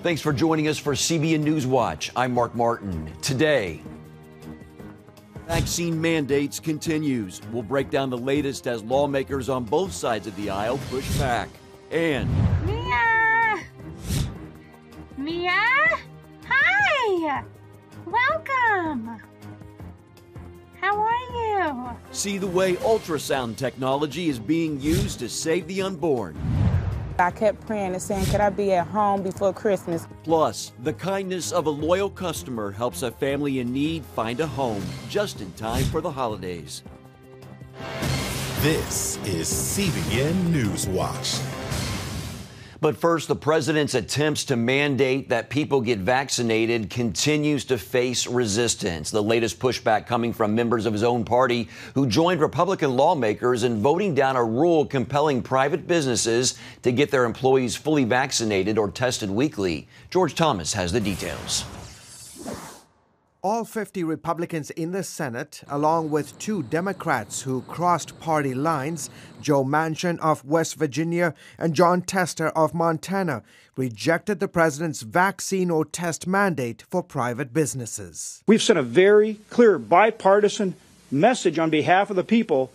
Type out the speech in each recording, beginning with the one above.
Thanks for joining us for CBN NewsWatch. I'm Mark Martin. Today, vaccine mandates continues. We'll break down the latest as lawmakers on both sides of the aisle push back. And Mia! Mia? Hi! Welcome! How are you? see the way ultrasound technology is being used to save the unborn. I kept praying and saying, could I be at home before Christmas? Plus, the kindness of a loyal customer helps a family in need find a home just in time for the holidays. This is CBN NewsWatch. But first, the president's attempts to mandate that people get vaccinated continues to face resistance. The latest pushback coming from members of his own party who joined Republican lawmakers in voting down a rule compelling private businesses to get their employees fully vaccinated or tested weekly. George Thomas has the details. All 50 Republicans in the Senate, along with 2 Democrats who crossed party lines, Joe Manchin of West Virginia and John Tester of Montana, rejected the president's vaccine or test mandate for private businesses. We've sent a very clear bipartisan message on behalf of the people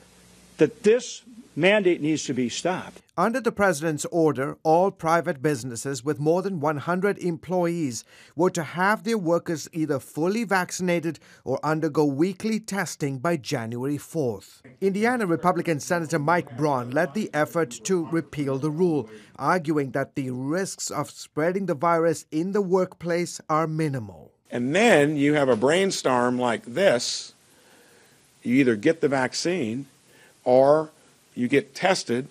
that this mandate needs to be stopped. Under the president's order, all private businesses with more than 100 employees were to have their workers either fully vaccinated or undergo weekly testing by January 4th. Indiana Republican Senator Mike Braun led the effort to repeal the rule, arguing that the risks of spreading the virus in the workplace are minimal. And then you have a brainstorm like this. You either get the vaccine or you get tested,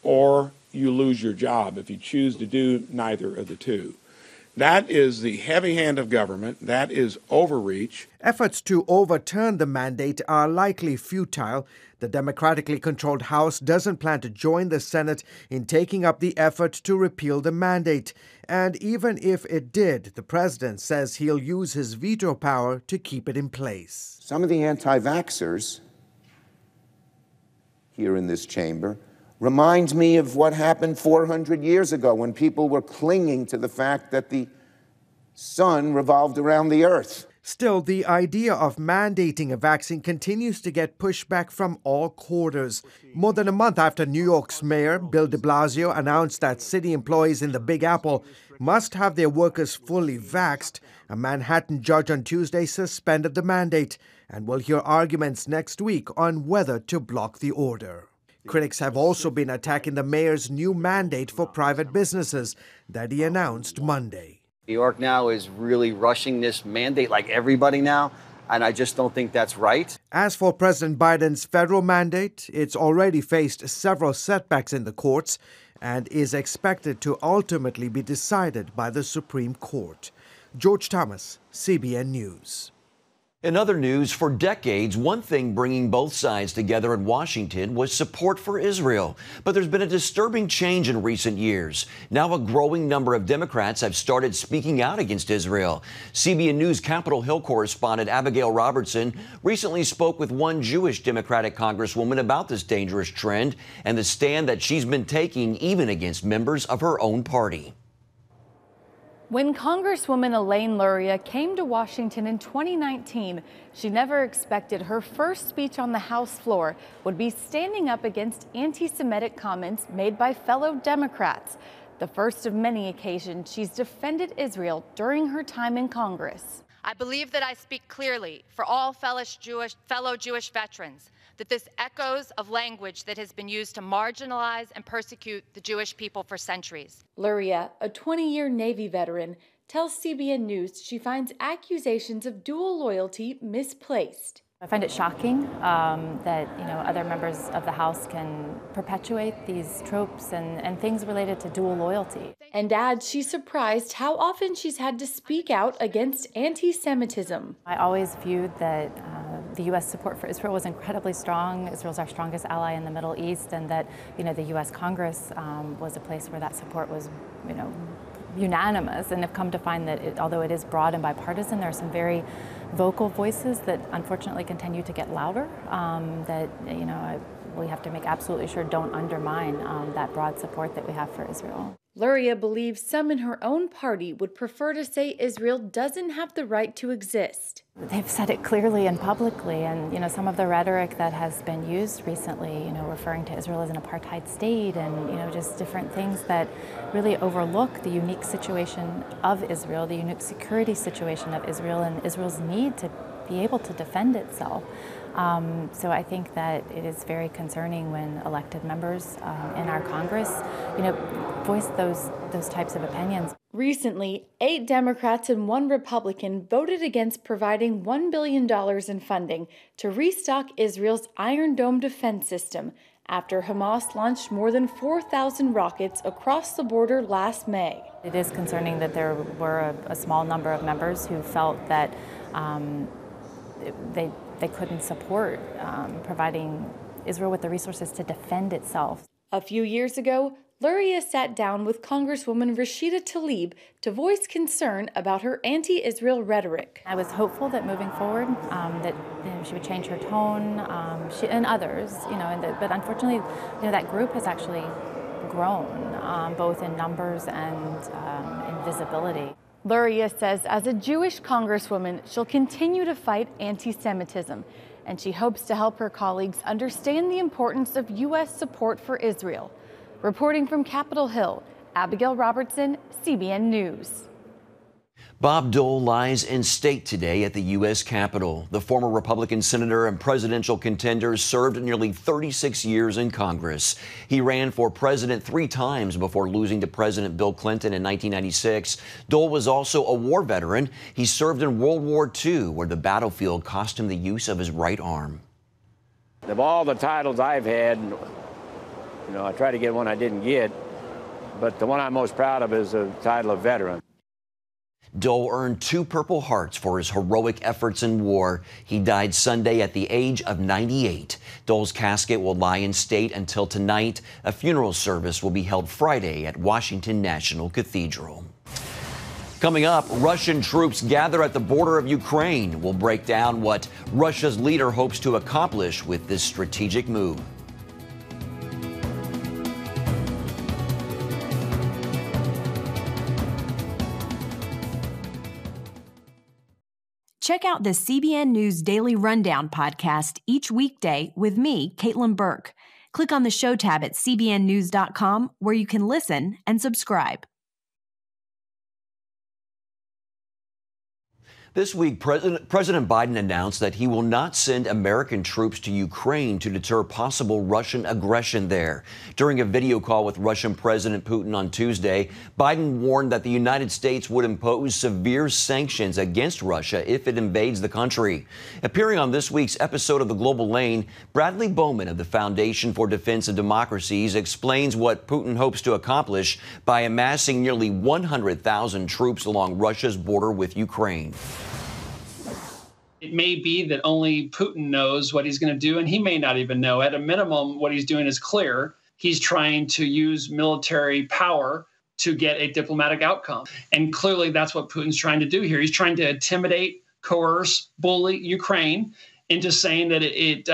or you lose your job if you choose to do neither of the two. That is the heavy hand of government. That is overreach. Efforts to overturn the mandate are likely futile. The democratically controlled House doesn't plan to join the Senate in taking up the effort to repeal the mandate. And even if it did, the president says he'll use his veto power to keep it in place. Some of the anti-vaxxers here in this chamber reminds me of what happened 400 years ago when people were clinging to the fact that the sun revolved around the earth. Still, the idea of mandating a vaccine continues to get pushback from all quarters. More than a month after New York's mayor, Bill de Blasio, announced that city employees in the Big Apple must have their workers fully vaxxed, a Manhattan judge on Tuesday suspended the mandate, and we'll hear arguments next week on whether to block the order. Critics have also been attacking the mayor's new mandate for private businesses that he announced Monday. New York now is really rushing this mandate like everybody now, and I just don't think that's right. As for President Biden's federal mandate, it's already faced several setbacks in the courts and is expected to ultimately be decided by the Supreme Court. George Thomas, CBN News. In other news, for decades, one thing bringing both sides together in Washington was support for Israel. But there's been a disturbing change in recent years. Now a growing number of Democrats have started speaking out against Israel. CBN News Capitol Hill correspondent Abigail Robertson recently spoke with one Jewish Democratic congresswoman about this dangerous trend and the stand that she's been taking even against members of her own party. When Congresswoman Elaine Luria came to Washington in 2019, she never expected her first speech on the House floor would be standing up against anti-Semitic comments made by fellow Democrats. The first of many occasions she's defended Israel during her time in Congress. I believe that I speak clearly for all fellow Jewish veterans that this echoes of language that has been used to marginalize and persecute the Jewish people for centuries. Luria, a 20-year Navy veteran, tells CBN News she finds accusations of dual loyalty misplaced. I find it shocking that other members of the House can perpetuate these tropes and things related to dual loyalty. And adds she's surprised how often she's had to speak out against anti-Semitism. I always viewed that the U.S. support for Israel was incredibly strong. Israel's our strongest ally in the Middle East, and that the U.S. Congress was a place where that support was unanimous. And have come to find that although it is broad and bipartisan, there are some very vocal voices that unfortunately continue to get louder that we have to make absolutely sure don't undermine that broad support that we have for Israel. Luria believes some in her own party would prefer to say Israel doesn't have the right to exist. They've said it clearly and publicly, and some of the rhetoric that has been used recently, referring to Israel as an apartheid state, and just different things that really overlook the unique situation of Israel, the unique security situation of Israel, and Israel's need to be able to defend itself. So I think that it is very concerning when elected members in our Congress, voice those types of opinions. Recently, 8 Democrats and 1 Republican voted against providing $1 billion in funding to restock Israel's Iron Dome defense system after Hamas launched more than 4,000 rockets across the border last May. It is concerning that there were a small number of members who felt that they couldn't support providing Israel with the resources to defend itself. A few years ago, Luria sat down with Congresswoman Rashida Tlaib to voice concern about her anti-Israel rhetoric. I was hopeful that moving forward, that she would change her tone, she and others, but unfortunately, that group has actually grown, both in numbers and in visibility. Luria says as a Jewish congresswoman, she'll continue to fight anti-Semitism, and she hopes to help her colleagues understand the importance of U.S. support for Israel. Reporting from Capitol Hill, Abigail Robertson, CBN News. Bob Dole lies in state today at the U.S. Capitol. The former Republican senator and presidential contender served nearly 36 years in Congress. He ran for president 3 times before losing to President Bill Clinton in 1996. Dole was also a war veteran. He served in World War II, where the battlefield cost him the use of his right arm. Of all the titles I've had, I try to get one I didn't get, but the one I'm most proud of is the title of veteran. Dole earned 2 Purple Hearts for his heroic efforts in war. He died Sunday at the age of 98. Dole's casket will lie in state until tonight. A funeral service will be held Friday at Washington National Cathedral. Coming up, Russian troops gather at the border of Ukraine. We'll break down what Russia's leader hopes to accomplish with this strategic move. Check out the CBN News Daily Rundown podcast each weekday with me, Caitlin Burke. Click on the show tab at cbnnews.com where you can listen and subscribe. This week, President Biden announced that he will not send American troops to Ukraine to deter possible Russian aggression there. During a video call with Russian President Putin on Tuesday, Biden warned that the United States would impose severe sanctions against Russia if it invades the country. Appearing on this week's episode of The Global Lane, Bradley Bowman of the Foundation for Defense of Democracies explains what Putin hopes to accomplish by amassing nearly 100,000 troops along Russia's border with Ukraine. It may be that only Putin knows what he's going to do, and he may not even know. At a minimum, what he's doing is clear. He's trying to use military power to get a diplomatic outcome. And clearly that's what Putin's trying to do here. He's trying to intimidate, coerce, bully Ukraine into saying that it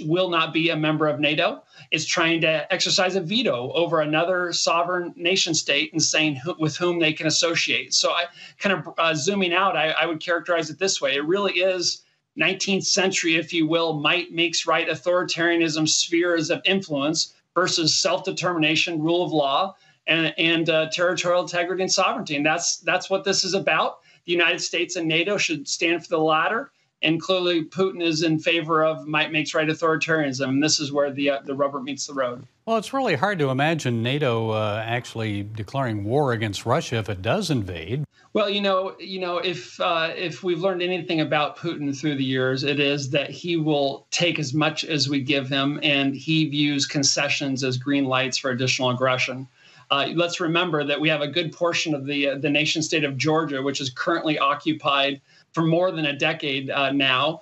will not be a member of NATO. It's trying to exercise a veto over another sovereign nation state and saying with whom they can associate. So I kind of zooming out, I would characterize it this way. It really is 19th century, if you will, might makes right authoritarianism spheres of influence versus self-determination, rule of law, and territorial integrity and sovereignty. And that's what this is about. The United States and NATO should stand for the latter. And clearly, Putin is in favor of might makes right authoritarianism. And this is where the rubber meets the road. Well, it's really hard to imagine NATO actually declaring war against Russia if it does invade. Well, if we've learned anything about Putin through the years, it is that he will take as much as we give him, and he views concessions as green lights for additional aggression. Let's remember that we have a good portion of the nation state of Georgia, which is currently occupied for more than a decade now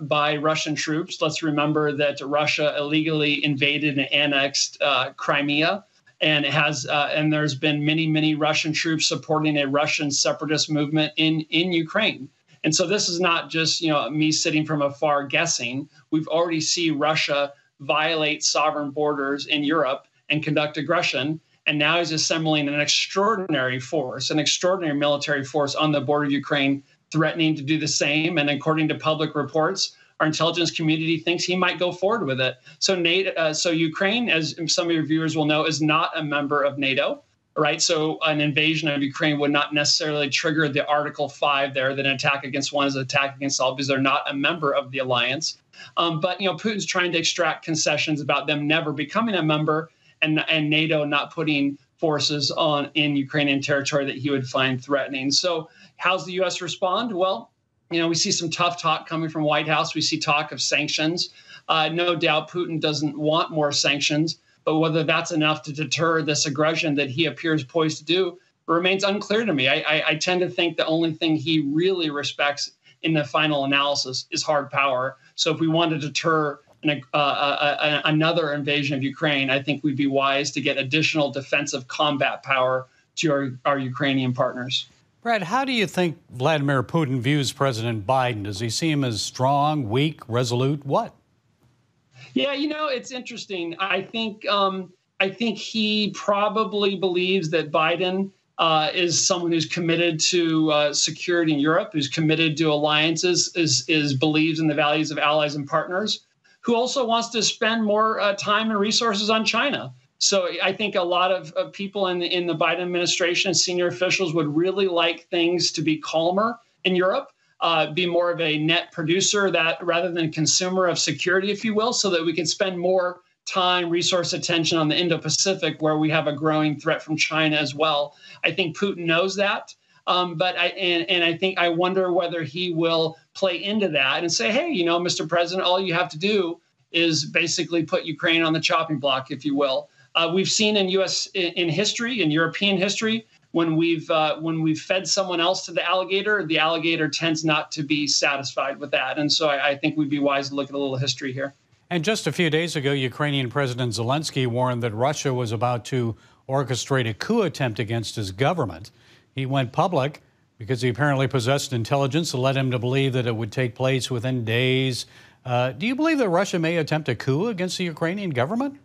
by Russian troops. Let's remember that Russia illegally invaded and annexed Crimea, and and there's been many Russian troops supporting a Russian separatist movement in Ukraine. And so this is not just me sitting from afar guessing. We've already seen Russia violate sovereign borders in Europe and conduct aggression. And now he's assembling an extraordinary military force on the border of Ukraine, threatening to do the same. And according to public reports, our intelligence community thinks he might go forward with it. So Ukraine, as some of your viewers will know, is not a member of NATO, right? So an invasion of Ukraine would not necessarily trigger the Article 5 there, that an attack against one is an attack against all, because they're not a member of the alliance. But Putin's trying to extract concessions about them never becoming a member, and NATO not putting forces in Ukrainian territory that he would find threatening. So how's the U.S. respond? Well, we see some tough talk coming from White House. We see talk of sanctions. No doubt Putin doesn't want more sanctions, but whether that's enough to deter this aggression that he appears poised to do remains unclear to me. I tend to think the only thing he really respects in the final analysis is hard power. So if we want to deter another invasion of Ukraine, I think we'd be wise to get additional defensive combat power to our Ukrainian partners. Brad, how do you think Vladimir Putin views President Biden? Does he see him as strong, weak, resolute? What? Yeah, it's interesting. I think he probably believes that Biden is someone who's committed to security in Europe, who's committed to alliances, believes in the values of allies and partners, who also wants to spend more time and resources on China. So I think a lot of people in the Biden administration, senior officials, would really like things to be calmer in Europe, be more of a net producer rather than consumer of security, if you will, so that we can spend more time, resource, attention on the Indo-Pacific, where we have a growing threat from China as well. I think Putin knows that. But I wonder whether he will play into that and say, hey, Mr. President, all you have to do is basically put Ukraine on the chopping block, if you will. We've seen in history, in European history, when we've fed someone else to the alligator tends not to be satisfied with that. And so I think we'd be wise to look at a little history here. And just a few days ago, Ukrainian President Zelensky warned that Russia was about to orchestrate a coup attempt against his government. He went public because he apparently possessed intelligence that led him to believe that it would take place within days. Do you believe that Russia may attempt a coup against the Ukrainian government?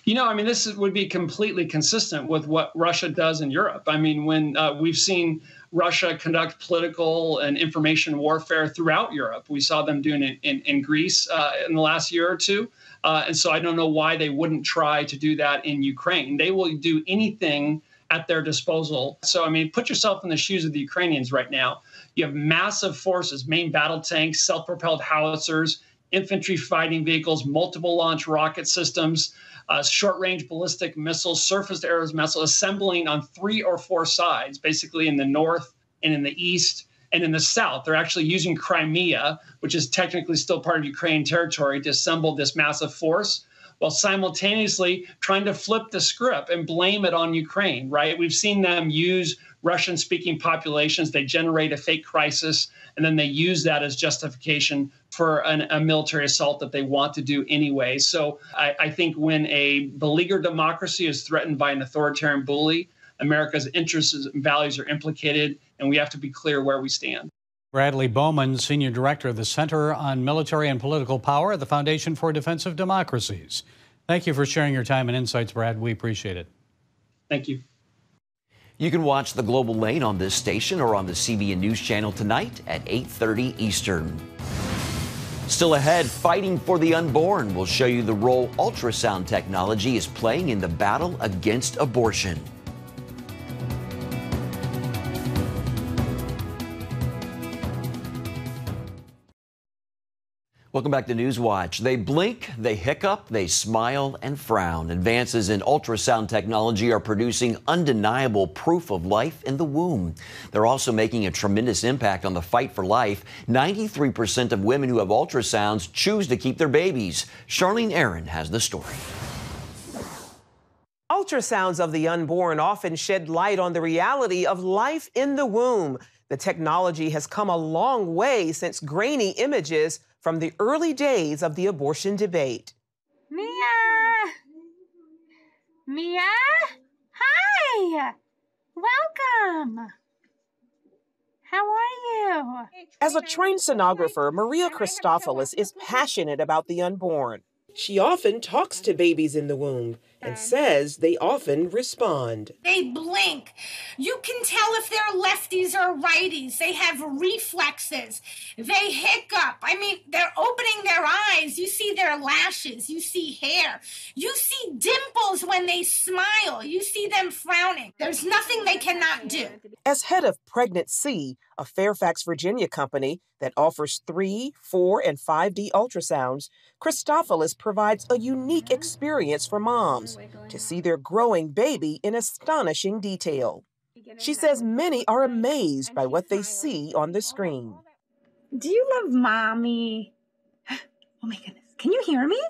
This would be completely consistent with what Russia does in Europe. When we've seen Russia conduct political and information warfare throughout Europe, we saw them doing it in Greece in the last year or two. And so I don't know why they wouldn't try to do that in Ukraine. They will do anything at their disposal. So, put yourself in the shoes of the Ukrainians right now. You have massive forces, main battle tanks, self-propelled howitzers, infantry fighting vehicles, multiple launch rocket systems, short-range ballistic missiles, surface-to-air missiles, assembling on 3 or 4 sides, basically in the north and in the east and in the south. They're actually using Crimea, which is technically still part of Ukraine territory, to assemble this massive force, while simultaneously trying to flip the script and blame it on Ukraine, right? We've seen them use Russian-speaking populations. They generate a fake crisis, and then they use that as justification for a military assault that they want to do anyway. So I think when a beleaguered democracy is threatened by an authoritarian bully, America's interests and values are implicated, and we have to be clear where we stand. Bradley Bowman, Senior Director of the Center on Military and Political Power at the Foundation for Defense of Democracies. Thank you for sharing your time and insights, Brad. We appreciate it. Thank you. You can watch The Global Lane on this station or on the CBN News Channel tonight at 8:30 Eastern. Still ahead, fighting for the unborn. We'll show you the role ultrasound technology is playing in the battle against abortion. Welcome back to Newswatch. They blink, they hiccup, they smile and frown. Advances in ultrasound technology are producing undeniable proof of life in the womb. They're also making a tremendous impact on the fight for life. 93% of women who have ultrasounds choose to keep their babies. Charlene Aaron has the story. Ultrasounds of the unborn often shed light on the reality of life in the womb. The technology has come a long way since grainy images from the early days of the abortion debate. Mia! Hi! Welcome! How are you? As a trained sonographer, Maria Christofelis is passionate about the unborn. She often talks to babies in the womb and says they often respond. They blink. You can tell if they're lefties or righties. They have reflexes. They hiccup. I mean, they're opening their eyes. You see their lashes. You see hair. You see dimples when they smile. You see them frowning. There's nothing they cannot do. As head of Pregnancy, a Fairfax, Virginia company that offers 3, 4, and 5D ultrasounds, Christophilus provides a unique experience for moms to see their growing baby in astonishing detail. She says many are amazed by what they see on the screen. Do you love mommy? Oh my goodness. Can you hear me?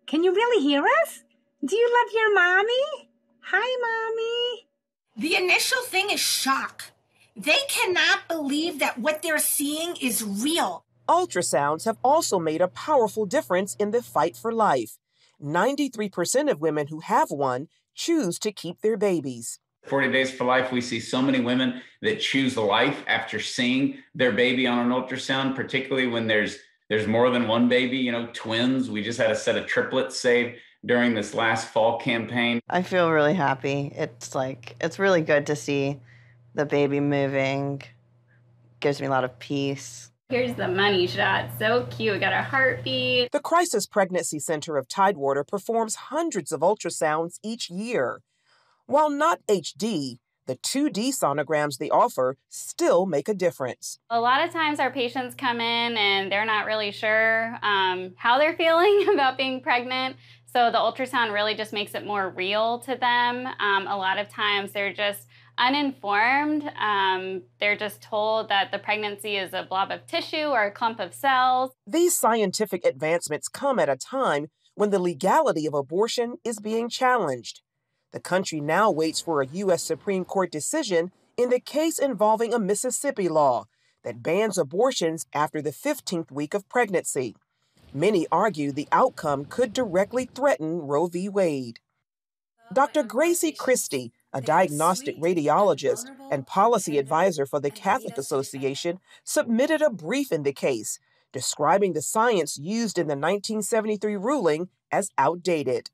Can you really hear us? Do you love your mommy? Hi, mommy. The initial thing is shock. They cannot believe that what they're seeing is real. Ultrasounds have also made a powerful difference in the fight for life. 93% of women who have one choose to keep their babies. 40 Days for Life, we see so many women that choose life after seeing their baby on an ultrasound, particularly when there's more than one baby, you know, twins. We just had a set of triplets saved during this last fall campaign. I feel really happy. It's really good to see the baby moving. Gives me a lot of peace. Here's the money shot. So cute. Got a heartbeat. The Crisis Pregnancy Center of Tidewater performs hundreds of ultrasounds each year. While not HD, the 2D sonograms they offer still make a difference. A lot of times our patients come in and they're not really sure how they're feeling about being pregnant. So the ultrasound really just makes it more real to them. A lot of times they're just uninformed. They're just told that the pregnancy is a blob of tissue or a clump of cells. These scientific advancements come at a time when the legality of abortion is being challenged. The country now waits for a U.S. Supreme Court decision in the case involving a Mississippi law that bans abortions after the 15th week of pregnancy. Many argue the outcome could directly threaten Roe v. Wade. Dr. Gracie Christie, a diagnostic radiologist and policy advisor for the Catholic Association, submitted a brief in the case, describing the science used in the 1973 ruling as outdated.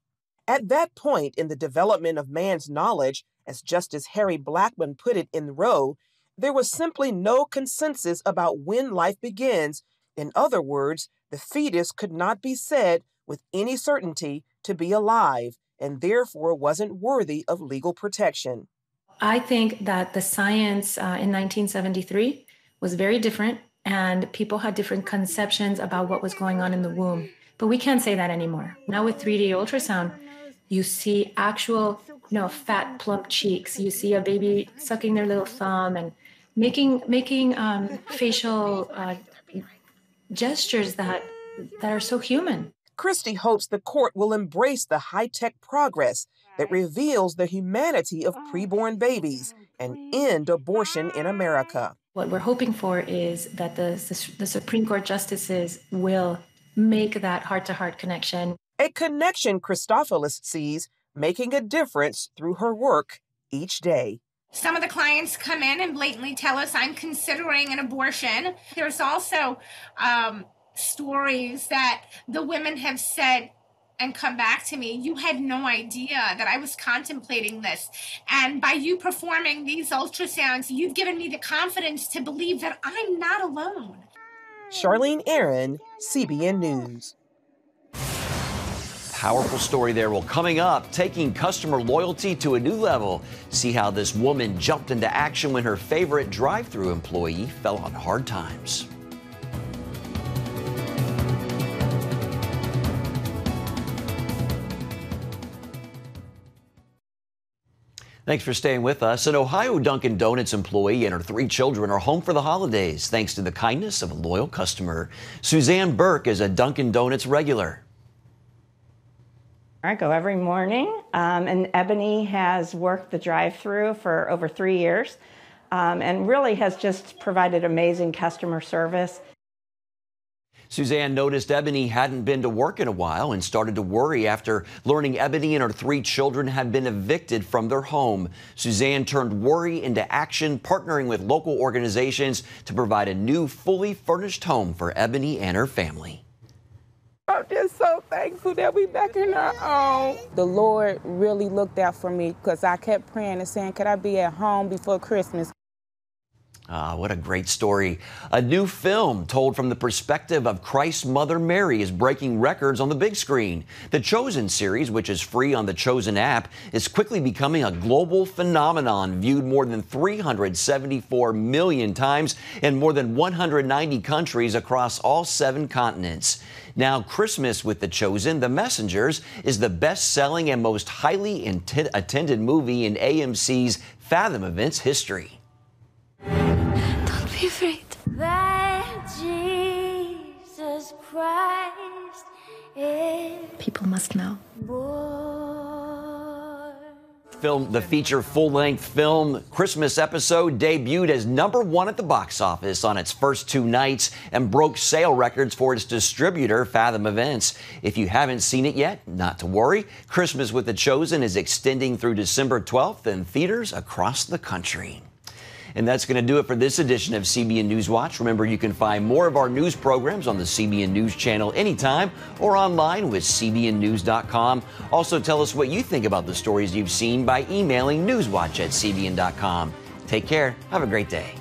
At that point in the development of man's knowledge, as Justice Harry Blackmun put it in Roe, there was simply no consensus about when life begins. In other words, the fetus could not be said with any certainty to be alive and therefore wasn't worthy of legal protection. I think that the science in 1973 was very different and people had different conceptions about what was going on in the womb. But we can't say that anymore. Now with 3D ultrasound, you see actual, fat, plump cheeks. You see a baby sucking their little thumb and making facial gestures that are so human. Christie hopes the court will embrace the high-tech progress that reveals the humanity of preborn babies and end abortion in America. What we're hoping for is that the Supreme Court justices will make that heart-to-heart connection. A connection Christophilus sees making a difference through her work each day. Some of the clients come in and blatantly tell us, I'm considering an abortion. There's also stories that the women have said and come back to me, you had no idea that I was contemplating this. And by you performing these ultrasounds, you've given me the confidence to believe that I'm not alone. Charlene Aaron, CBN News. Powerful story there. Well, coming up, taking customer loyalty to a new level. See how this woman jumped into action when her favorite drive-thru employee fell on hard times. Thanks for staying with us. An Ohio Dunkin Doughnuts employee and her 3 children are home for the holidays thanks to the kindness of a loyal customer. Suzanne Burke is a Dunkin Doughnuts regular. I go every morning, and Ebony has worked the drive-thru for over 3 years and really has just provided amazing customer service. Suzanne noticed Ebony hadn't been to work in a while and started to worry after learning Ebony and her 3 children had been evicted from their home. Suzanne turned worry into action, partnering with local organizations to provide a new, fully furnished home for Ebony and her family. I'm just so thankful that we back in our own. The Lord really looked out for me because I kept praying and saying, could I be at home before Christmas? What a great story. A new film told from the perspective of Christ's mother Mary is breaking records on the big screen. The Chosen series, which is free on the Chosen app, is quickly becoming a global phenomenon, viewed more than 374 million times in more than 190 countries across all 7 continents. Now, Christmas with The Chosen, The Messengers, is the best-selling and most highly attended movie in AMC's Fathom Events history. Don't be afraid. That Jesus Christ is People must know. The feature full-length film Christmas episode debuted as #1 at the box office on its first 2 nights and broke sale records for its distributor, Fathom Events. If you haven't seen it yet, not to worry. Christmas with The Chosen is extending through December 12th in theaters across the country. And that's going to do it for this edition of CBN News Watch. Remember, you can find more of our news programs on the CBN News Channel anytime or online with CBNnews.com. Also, tell us what you think about the stories you've seen by emailing newswatch@cbn.com. Take care. Have a great day.